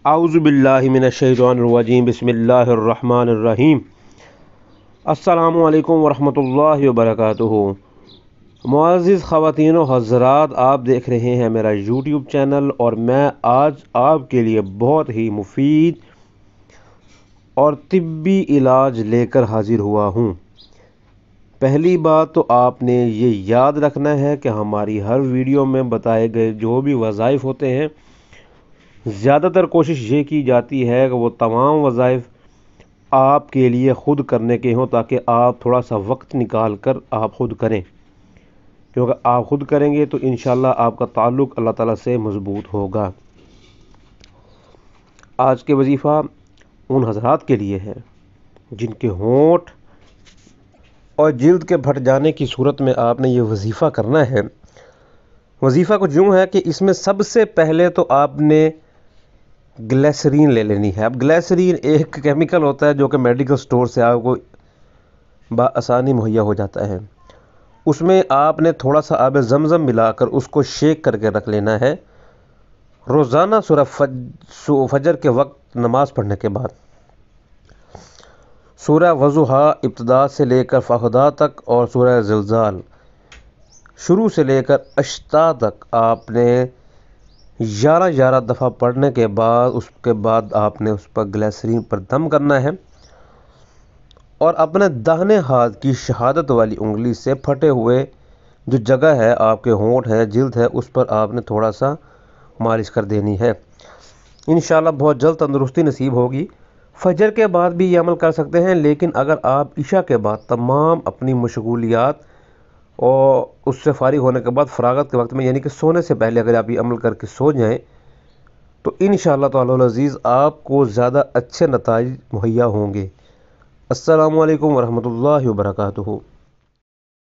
اعوذ باللہ من الشیطان الرجیم بسم اللہ الرحمن الرحیم۔ السلام علیکم ورحمۃ اللہ وبرکاتہ۔ معزز خواتین و حضرات، آپ دیکھ رہے ہیں میرا یوٹیوب چینل اور میں آج آپ کے لیے بہت ہی مفید اور طبی علاج لے کر حاضر ہوا ہوں۔ پہلی بات تو آپ نے یہ یاد رکھنا ہے کہ ہماری ہر ویڈیو میں بتائے گئے جو بھی وظائف ہوتے ہیں، زیادہ تر کوشش یہ کی جاتی ہے کہ وہ تمام وظائف آپ کے لیے خود کرنے کے ہوں، تاکہ آپ تھوڑا سا وقت نکال کر آپ خود کریں، کیونکہ آپ خود کریں گے تو انشاءاللہ آپ کا تعلق اللہ تعالیٰ سے مضبوط ہوگا۔ آج کے وظیفہ ان حضرات کے لیے ہے جن کے ہونٹ اور جلد کے پھٹ جانے کی صورت میں آپ نے یہ وظیفہ کرنا ہے۔ وظیفہ کچھ یوں ہے کہ اس میں سب سے پہلے تو آپ نے گلیسرین لے لینی ہے۔ اب گلیسرین ایک کیمیکل ہوتا ہے جو کہ میڈیکل سٹور سے آپ کو بآسانی مہیا ہو جاتا ہے۔ اس میں آپ نے تھوڑا سا آب زمزم ملا کر اس کو شیک کر کے رکھ لینا ہے، روزانہ سورہ فجر کے وقت نماز پڑھنے کے بعد سورہ وضحیٰ ابتدا سے لے کر فہدہ تک اور سورہ زلزال شروع سے لے کر اشتا تک آپ نے 11 دفعہ پڑھنے کے بعد اس کے بعد آپ نے اس پر گلیسرین پر دم کرنا ہے، اور اپنے داہنے ہاتھ کی شہادت والی انگلی سے پھٹے ہوئے جو جگہ ہے، آپ کے ہونٹ ہے، جلد ہے، اس پر آپ نے تھوڑا سا مالش کر دینی ہے۔ انشاءاللہ بہت جلد تندرستی نصیب ہوگی۔ فجر کے بعد بھی یہ عمل کر سکتے ہیں، لیکن اگر آپ عشاء کے بعد تمام اپنی مشغولیات اور اس سے فارغ ہونے کے بعد فراغت کے وقت میں، یعنی کہ سونے سے پہلے اگر آپ یہ عمل کر کے سو جائیں تو انشاءاللہ تعالی العزیز آپ کو زیادہ اچھے نتائج مہیا ہوں گے۔ السلام علیکم ورحمۃ اللہ وبرکاتہ۔